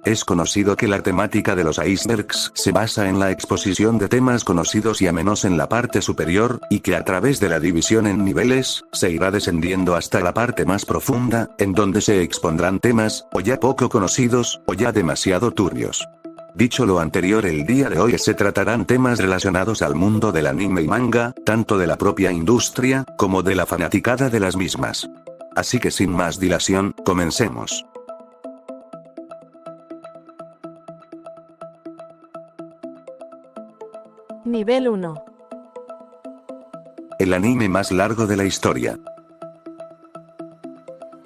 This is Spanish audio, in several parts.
Es conocido que la temática de los icebergs se basa en la exposición de temas conocidos y a menos en la parte superior, y que a través de la división en niveles, se irá descendiendo hasta la parte más profunda, en donde se expondrán temas, o ya poco conocidos, o ya demasiado turbios. Dicho lo anterior, el día de hoy se tratarán temas relacionados al mundo del anime y manga, tanto de la propia industria, como de la fanaticada de las mismas. Así que sin más dilación, comencemos. Nivel 1. El anime más largo de la historia.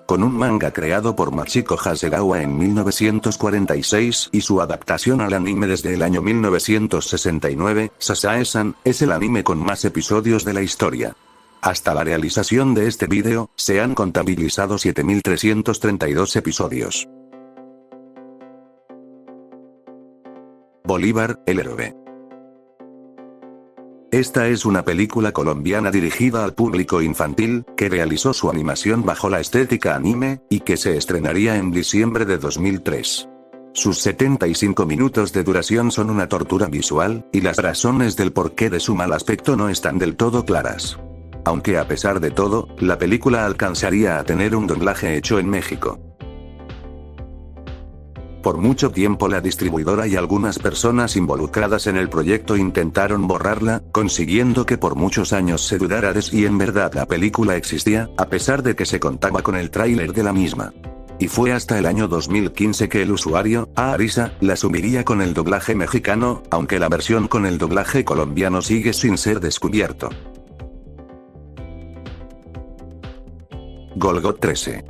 Con un manga creado por Machiko Hasegawa en 1946 y su adaptación al anime desde el año 1969, Sasae-san es el anime con más episodios de la historia. Hasta la realización de este vídeo, se han contabilizado 7.332 episodios. Bolívar, el héroe. Esta es una película colombiana dirigida al público infantil, que realizó su animación bajo la estética anime, y que se estrenaría en diciembre de 2003. Sus 75 minutos de duración son una tortura visual, y las razones del porqué de su mal aspecto no están del todo claras. Aunque a pesar de todo, la película alcanzaría a tener un doblaje hecho en México. Por mucho tiempo la distribuidora y algunas personas involucradas en el proyecto intentaron borrarla, consiguiendo que por muchos años se dudara de si en verdad la película existía, a pesar de que se contaba con el tráiler de la misma. Y fue hasta el año 2015 que el usuario, Arisa, la subiría con el doblaje mexicano, aunque la versión con el doblaje colombiano sigue sin ser descubierto. Golgot 13.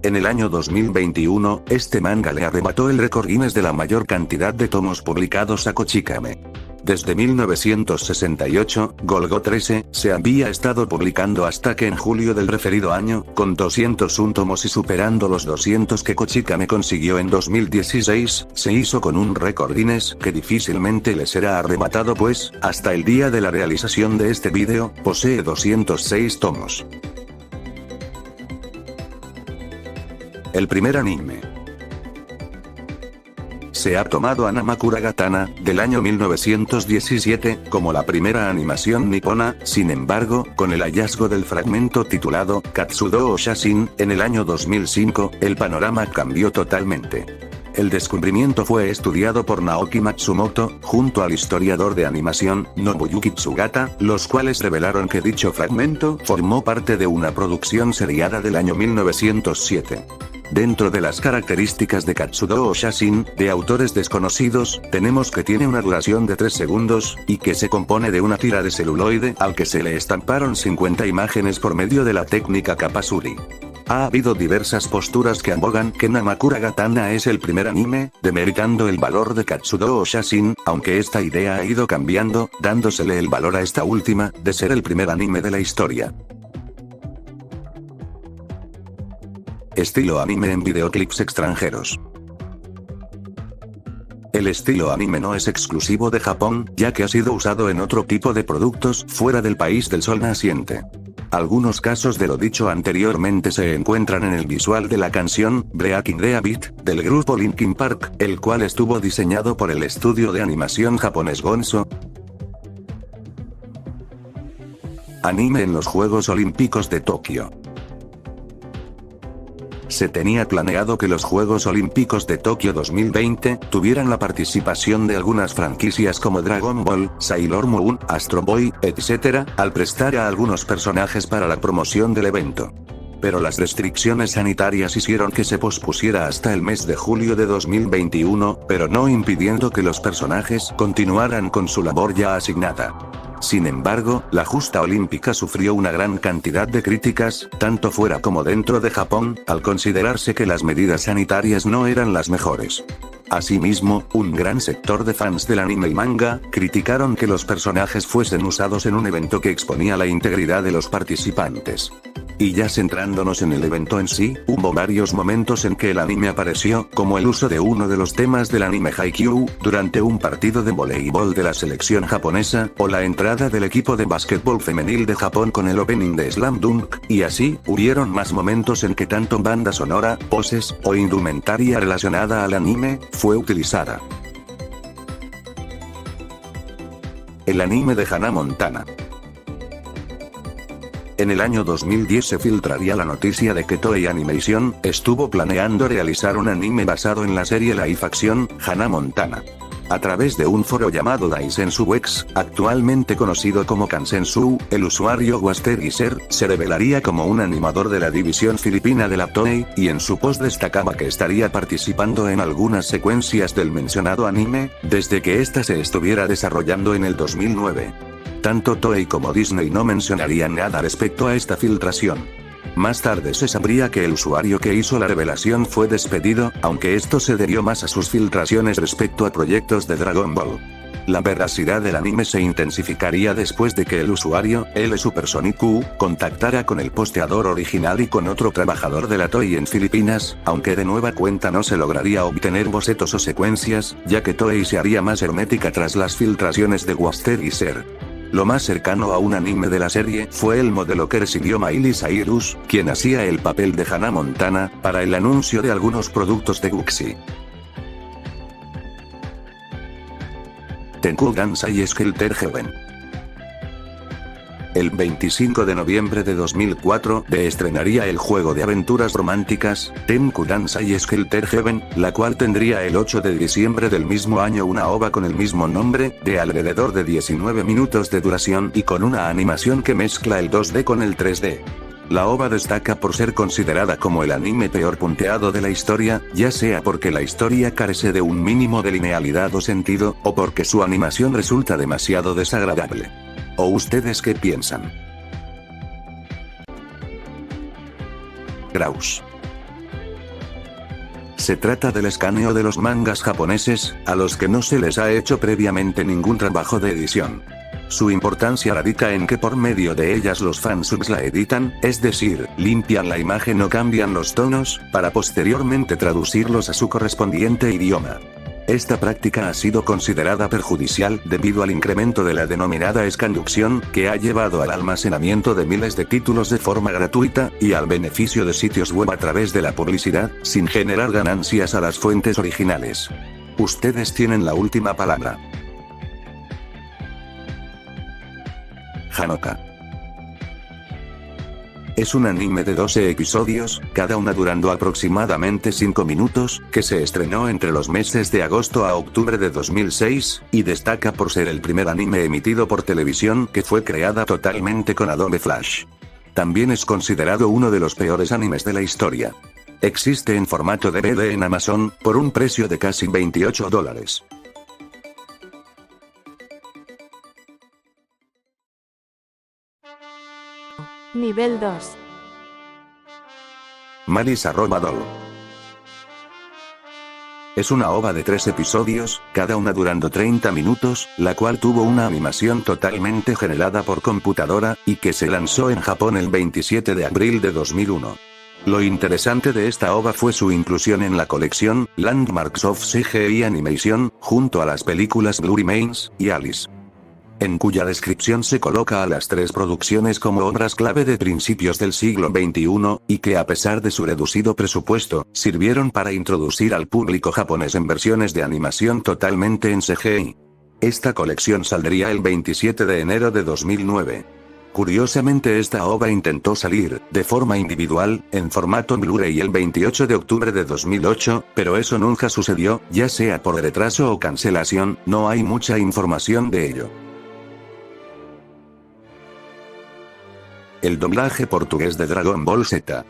En el año 2021, este manga le arrebató el récord Guinness de la mayor cantidad de tomos publicados a Kochikame. Desde 1968, Golgot 13 se había estado publicando hasta que en julio del referido año, con 201 tomos y superando los 200 que Kochikame consiguió en 2016, se hizo con un récord Guinness que difícilmente le será arrebatado pues, hasta el día de la realización de este vídeo, posee 206 tomos. El primer anime. Se ha tomado a Namakura Gatana, del año 1917, como la primera animación nipona, sin embargo, con el hallazgo del fragmento titulado Katsudo Shashin, en el año 2005, el panorama cambió totalmente. El descubrimiento fue estudiado por Naoki Matsumoto, junto al historiador de animación, Nobuyuki Tsugata, los cuales revelaron que dicho fragmento formó parte de una producción seriada del año 1907. Dentro de las características de Katsudo Shashin, de autores desconocidos, tenemos que tiene una duración de 3 segundos, y que se compone de una tira de celuloide al que se le estamparon 50 imágenes por medio de la técnica Kapasuri. Ha habido diversas posturas que abogan que Namakura Gatana es el primer anime, demeritando el valor de Katsudo Shashin, aunque esta idea ha ido cambiando, dándosele el valor a esta última, de ser el primer anime de la historia. Estilo anime en videoclips extranjeros. El estilo anime no es exclusivo de Japón, ya que ha sido usado en otro tipo de productos fuera del país del sol naciente. Algunos casos de lo dicho anteriormente se encuentran en el visual de la canción Breaking the Habit, del grupo Linkin Park, el cual estuvo diseñado por el estudio de animación japonés Gonzo. Anime en los Juegos Olímpicos de Tokio. Se tenía planeado que los Juegos Olímpicos de Tokio 2020 tuvieran la participación de algunas franquicias como Dragon Ball, Sailor Moon, Astro Boy, etc., al prestar a algunos personajes para la promoción del evento. Pero las restricciones sanitarias hicieron que se pospusiera hasta el mes de julio de 2021, pero no impidiendo que los personajes continuaran con su labor ya asignada. Sin embargo, la justa olímpica sufrió una gran cantidad de críticas, tanto fuera como dentro de Japón, al considerarse que las medidas sanitarias no eran las mejores. Asimismo, un gran sector de fans del anime y manga, criticaron que los personajes fuesen usados en un evento que exponía la integridad de los participantes. Y ya centrándonos en el evento en sí, hubo varios momentos en que el anime apareció, como el uso de uno de los temas del anime Haikyuu, durante un partido de voleibol de la selección japonesa, o la entrada del equipo de básquetbol femenil de Japón con el opening de Slam Dunk, y así, hubieron más momentos en que tanto banda sonora, poses, o indumentaria relacionada al anime, fue utilizada. El anime de Hannah Montana. En el año 2010 se filtraría la noticia de que Toei Animation estuvo planeando realizar un anime basado en la serie live action Hannah Montana. A través de un foro llamado Daisensu-X, actualmente conocido como Kansensu, el usuario Waster se revelaría como un animador de la división filipina de la Toei, y en su post destacaba que estaría participando en algunas secuencias del mencionado anime, desde que ésta se estuviera desarrollando en el 2009. Tanto Toei como Disney no mencionarían nada respecto a esta filtración. Más tarde se sabría que el usuario que hizo la revelación fue despedido, aunque esto se debió más a sus filtraciones respecto a proyectos de Dragon Ball. La veracidad del anime se intensificaría después de que el usuario, L Supersonic, contactara con el posteador original y con otro trabajador de la Toei en Filipinas, aunque de nueva cuenta no se lograría obtener bocetos o secuencias, ya que Toei se haría más hermética tras las filtraciones de Waster y Ser. Lo más cercano a un anime de la serie fue el modelo que recibió Miley Cyrus, quien hacía el papel de Hannah Montana, para el anuncio de algunos productos de Gucci. Tenku Gansai Skelter Heaven. El 25 de noviembre de 2004, estrenaría el juego de aventuras románticas, Tenku Gansai Skelter Heaven, la cual tendría el 8 de diciembre del mismo año una OVA con el mismo nombre, de alrededor de 19 minutos de duración y con una animación que mezcla el 2D con el 3D. La OVA destaca por ser considerada como el anime peor punteado de la historia, ya sea porque la historia carece de un mínimo de linealidad o sentido, o porque su animación resulta demasiado desagradable. ¿O ustedes qué piensan? Graus. Se trata del escaneo de los mangas japoneses, a los que no se les ha hecho previamente ningún trabajo de edición. Su importancia radica en que por medio de ellas los fansubs la editan, es decir, limpian la imagen o cambian los tonos, para posteriormente traducirlos a su correspondiente idioma. Esta práctica ha sido considerada perjudicial debido al incremento de la denominada escanducción, que ha llevado al almacenamiento de miles de títulos de forma gratuita, y al beneficio de sitios web a través de la publicidad, sin generar ganancias a las fuentes originales. Ustedes tienen la última palabra. Hanoka. Es un anime de 12 episodios, cada una durando aproximadamente 5 minutos, que se estrenó entre los meses de agosto a octubre de 2006, y destaca por ser el primer anime emitido por televisión que fue creada totalmente con Adobe Flash. También es considerado uno de los peores animes de la historia. Existe en formato DVD en Amazon, por un precio de casi $28. Nivel 2. Malice Doll. Es una OVA de 3 episodios, cada una durando 30 minutos, la cual tuvo una animación totalmente generada por computadora, y que se lanzó en Japón el 27 de abril de 2001. Lo interesante de esta OVA fue su inclusión en la colección Landmarks of CGI Animation, junto a las películas Blue Remains y Alice, en cuya descripción se coloca a las 3 producciones como obras clave de principios del siglo XXI, y que a pesar de su reducido presupuesto, sirvieron para introducir al público japonés en versiones de animación totalmente en CGI. Esta colección saldría el 27 de enero de 2009. Curiosamente esta OVA intentó salir, de forma individual, en formato Blu-ray el 28 de octubre de 2008, pero eso nunca sucedió, ya sea por retraso o cancelación, no hay mucha información de ello. El doblaje portugués de Dragon Ball Z.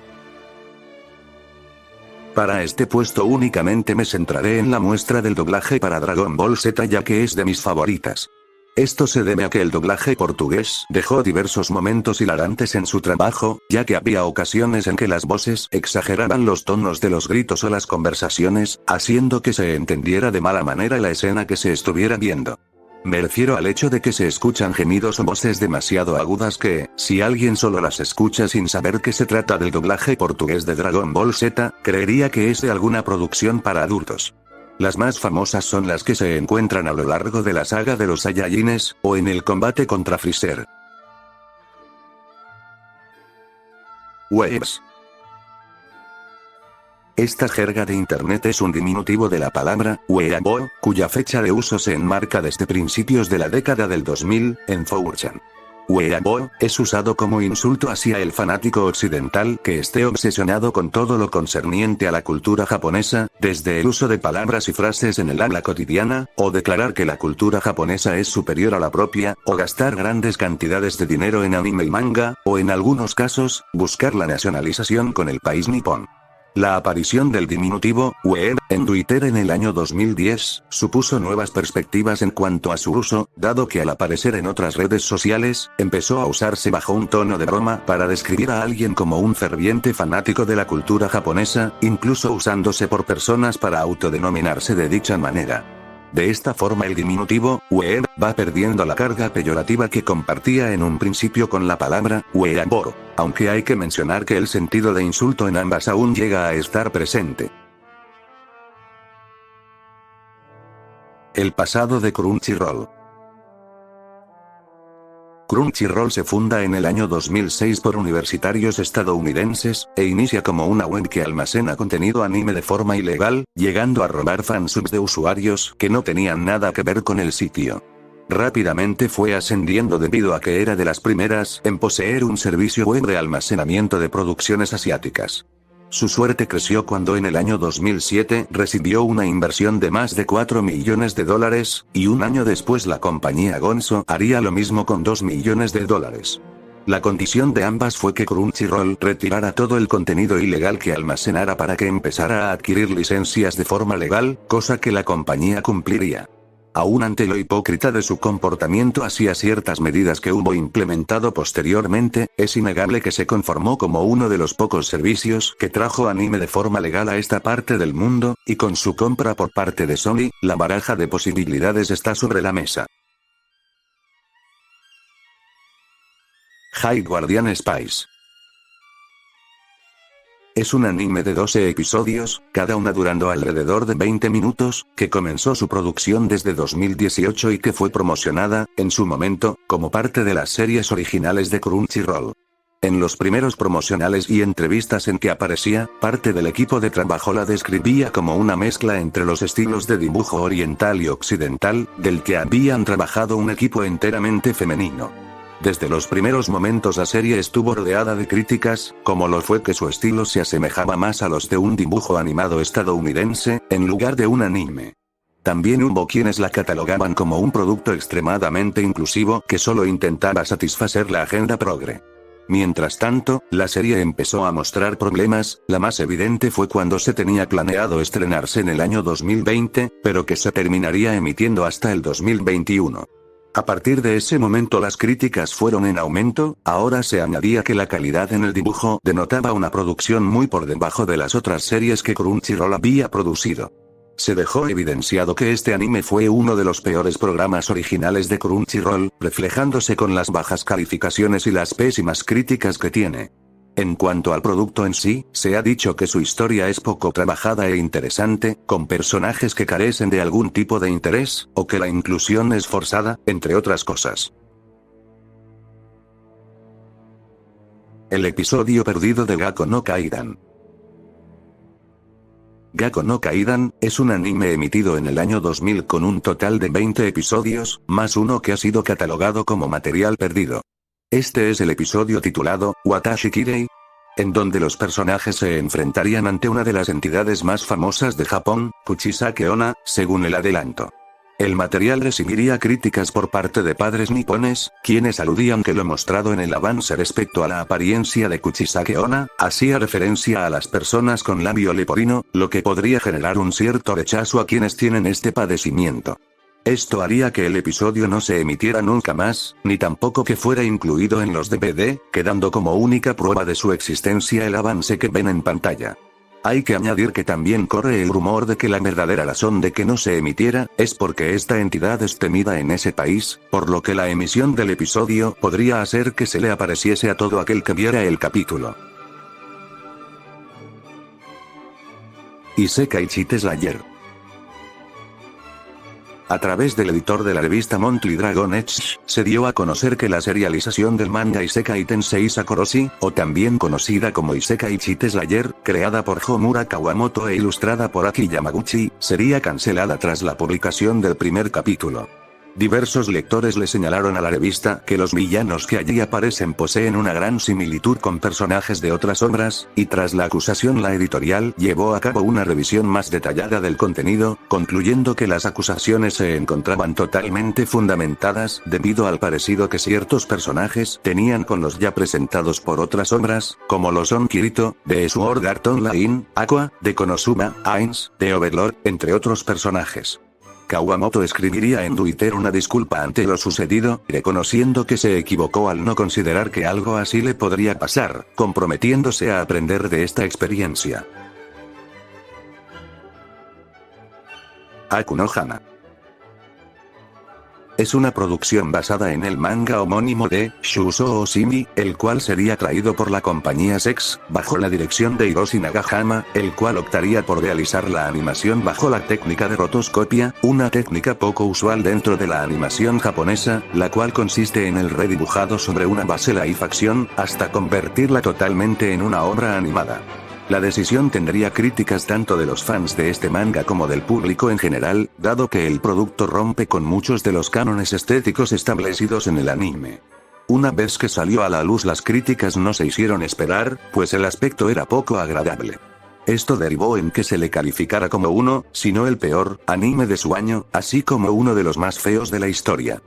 Para este puesto únicamente me centraré en la muestra del doblaje para Dragon Ball Z, ya que es de mis favoritas. Esto se debe a que el doblaje portugués dejó diversos momentos hilarantes en su trabajo, ya que había ocasiones en que las voces exageraban los tonos de los gritos o las conversaciones, haciendo que se entendiera de mala manera la escena que se estuviera viendo. Me refiero al hecho de que se escuchan gemidos o voces demasiado agudas que, si alguien solo las escucha sin saber que se trata del doblaje portugués de Dragon Ball Z, creería que es de alguna producción para adultos. Las más famosas son las que se encuentran a lo largo de la saga de los Saiyajines, o en el combate contra Freezer. Waves. Esta jerga de internet es un diminutivo de la palabra weeaboo, cuya fecha de uso se enmarca desde principios de la década del 2000, en 4chan. Weeaboo es usado como insulto hacia el fanático occidental que esté obsesionado con todo lo concerniente a la cultura japonesa, desde el uso de palabras y frases en el habla cotidiana, o declarar que la cultura japonesa es superior a la propia, o gastar grandes cantidades de dinero en anime y manga, o en algunos casos, buscar la nacionalización con el país nipón. La aparición del diminutivo, weeb, en Twitter en el año 2010, supuso nuevas perspectivas en cuanto a su uso, dado que al aparecer en otras redes sociales, empezó a usarse bajo un tono de broma para describir a alguien como un ferviente fanático de la cultura japonesa, incluso usándose por personas para autodenominarse de dicha manera. De esta forma el diminutivo, weeb, va perdiendo la carga peyorativa que compartía en un principio con la palabra, weeaboo, aunque hay que mencionar que el sentido de insulto en ambas aún llega a estar presente. El pasado de Crunchyroll. Crunchyroll se funda en el año 2006 por universitarios estadounidenses, e inicia como una web que almacena contenido anime de forma ilegal, llegando a robar fansubs de usuarios que no tenían nada que ver con el sitio. Rápidamente fue ascendiendo debido a que era de las primeras en poseer un servicio web de almacenamiento de producciones asiáticas. Su suerte creció cuando en el año 2007 recibió una inversión de más de $4 millones, y un año después la compañía Gonzo haría lo mismo con $2 millones. La condición de ambas fue que Crunchyroll retirara todo el contenido ilegal que almacenara para que empezara a adquirir licencias de forma legal, cosa que la compañía cumpliría. Aún ante lo hipócrita de su comportamiento hacia ciertas medidas que hubo implementado posteriormente, es innegable que se conformó como uno de los pocos servicios que trajo anime de forma legal a esta parte del mundo, y con su compra por parte de Sony, la baraja de posibilidades está sobre la mesa. High Guardian Spice. Es un anime de 12 episodios, cada una durando alrededor de 20 minutos, que comenzó su producción desde 2018 y que fue promocionada, en su momento, como parte de las series originales de Crunchyroll. En los primeros promocionales y entrevistas en que aparecía, parte del equipo de trabajo la describía como una mezcla entre los estilos de dibujo oriental y occidental, del que habían trabajado un equipo enteramente femenino. Desde los primeros momentos la serie estuvo rodeada de críticas, como lo fue que su estilo se asemejaba más a los de un dibujo animado estadounidense, en lugar de un anime. También hubo quienes la catalogaban como un producto extremadamente inclusivo que solo intentaba satisfacer la agenda progre. Mientras tanto, la serie empezó a mostrar problemas, la más evidente fue cuando se tenía planeado estrenarse en el año 2020, pero que se terminaría emitiendo hasta el 2021. A partir de ese momento las críticas fueron en aumento, ahora se añadía que la calidad en el dibujo denotaba una producción muy por debajo de las otras series que Crunchyroll había producido. Se dejó evidenciado que este anime fue uno de los peores programas originales de Crunchyroll, reflejándose con las bajas calificaciones y las pésimas críticas que tiene. En cuanto al producto en sí, se ha dicho que su historia es poco trabajada e interesante, con personajes que carecen de algún tipo de interés, o que la inclusión es forzada, entre otras cosas. El episodio perdido de Gakkou no Kaidan. Gakkou no Kaidan es un anime emitido en el año 2000 con un total de 20 episodios, más uno que ha sido catalogado como material perdido. Este es el episodio titulado, Watashi Kirei, en donde los personajes se enfrentarían ante una de las entidades más famosas de Japón, Kuchisake Onna, según el adelanto. El material recibiría críticas por parte de padres nipones, quienes aludían que lo mostrado en el avance respecto a la apariencia de Kuchisake Onna, hacía referencia a las personas con labio leporino, lo que podría generar un cierto rechazo a quienes tienen este padecimiento. Esto haría que el episodio no se emitiera nunca más, ni tampoco que fuera incluido en los DVD, quedando como única prueba de su existencia el avance que ven en pantalla. Hay que añadir que también corre el rumor de que la verdadera razón de que no se emitiera, es porque esta entidad es temida en ese país, por lo que la emisión del episodio podría hacer que se le apareciese a todo aquel que viera el capítulo. Isekai Cheat Slayer. A través del editor de la revista Monthly Dragon Age, se dio a conocer que la serialización del manga Isekai Tensei Sakoroshi, o también conocida como Isekai Cheat Slayer, creada por Homura Kawamoto e ilustrada por Aki Yamaguchi, sería cancelada tras la publicación del primer capítulo. Diversos lectores le señalaron a la revista que los villanos que allí aparecen poseen una gran similitud con personajes de otras obras, y tras la acusación la editorial llevó a cabo una revisión más detallada del contenido, concluyendo que las acusaciones se encontraban totalmente fundamentadas debido al parecido que ciertos personajes tenían con los ya presentados por otras obras, como lo son Kirito, de Sword Art Online, Aqua, de Konosuba, Ainz, de Overlord, entre otros personajes. Kawamoto escribiría en Twitter una disculpa ante lo sucedido, reconociendo que se equivocó al no considerar que algo así le podría pasar, comprometiéndose a aprender de esta experiencia. Aku no Hana. Es una producción basada en el manga homónimo de Shuso Oshimi, el cual sería traído por la compañía Sex, bajo la dirección de Hiroshi Nagahama, el cual optaría por realizar la animación bajo la técnica de rotoscopia, una técnica poco usual dentro de la animación japonesa, la cual consiste en el redibujado sobre una base live action, hasta convertirla totalmente en una obra animada. La decisión tendría críticas tanto de los fans de este manga como del público en general, dado que el producto rompe con muchos de los cánones estéticos establecidos en el anime. Una vez que salió a la luz, las críticas no se hicieron esperar, pues el aspecto era poco agradable. Esto derivó en que se le calificara como uno, si no el peor, anime de su año, así como uno de los más feos de la historia.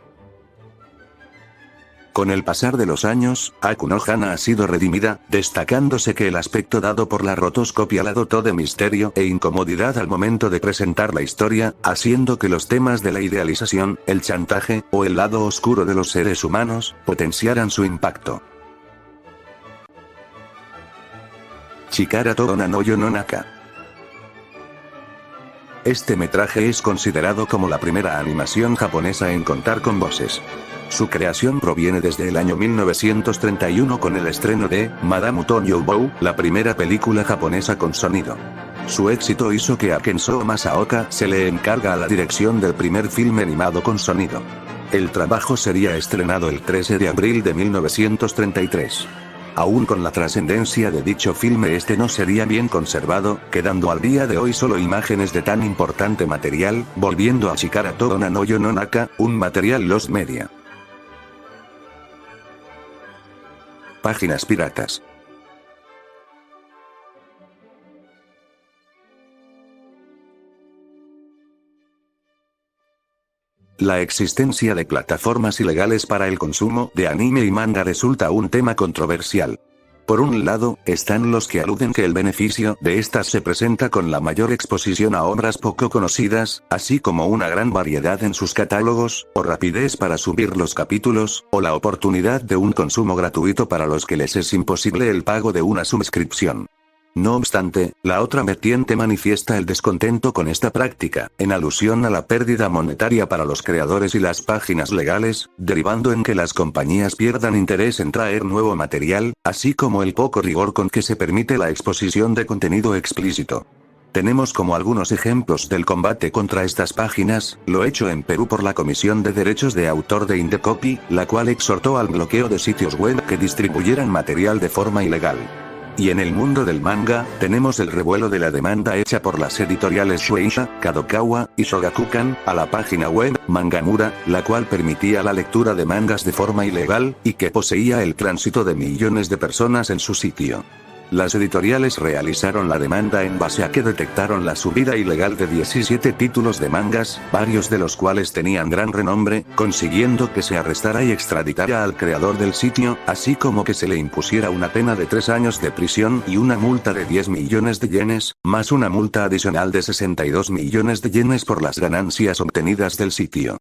Con el pasar de los años, Aku no Hana ha sido redimida, destacándose que el aspecto dado por la rotoscopia la dotó de misterio e incomodidad al momento de presentar la historia, haciendo que los temas de la idealización, el chantaje, o el lado oscuro de los seres humanos, potenciaran su impacto. Chikara to Onna no Yononaka. Este metraje es considerado como la primera animación japonesa en contar con voces. Su creación proviene desde el año 1931 con el estreno de Madame Utonyo-Bou, la primera película japonesa con sonido. Su éxito hizo que a Kenzo Masaoka se le encarga la dirección del primer filme animado con sonido. El trabajo sería estrenado el 13 de abril de 1933. Aún con la trascendencia de dicho filme, este no sería bien conservado, quedando al día de hoy solo imágenes de tan importante material, volviendo a Chikara to Onna no Yononaka, un material lost media. Páginas piratas. La existencia de plataformas ilegales para el consumo de anime y manga resulta un tema controversial. Por un lado, están los que aluden que el beneficio de estas se presenta con la mayor exposición a obras poco conocidas, así como una gran variedad en sus catálogos, o rapidez para subir los capítulos, o la oportunidad de un consumo gratuito para los que les es imposible el pago de una suscripción. No obstante, la otra vertiente manifiesta el descontento con esta práctica, en alusión a la pérdida monetaria para los creadores y las páginas legales, derivando en que las compañías pierdan interés en traer nuevo material, así como el poco rigor con que se permite la exposición de contenido explícito. Tenemos como algunos ejemplos del combate contra estas páginas, lo hecho en Perú por la Comisión de Derechos de Autor de Indecopy, la cual exhortó al bloqueo de sitios web que distribuyeran material de forma ilegal. Y en el mundo del manga, tenemos el revuelo de la demanda hecha por las editoriales Shueisha, Kadokawa, y Shogakukan, a la página web, Mangamura, la cual permitía la lectura de mangas de forma ilegal, y que poseía el tránsito de millones de personas en su sitio. Las editoriales realizaron la demanda en base a que detectaron la subida ilegal de 17 títulos de mangas, varios de los cuales tenían gran renombre, consiguiendo que se arrestara y extraditara al creador del sitio, así como que se le impusiera una pena de 3 años de prisión y una multa de 10 millones de yenes, más una multa adicional de 62 millones de yenes por las ganancias obtenidas del sitio.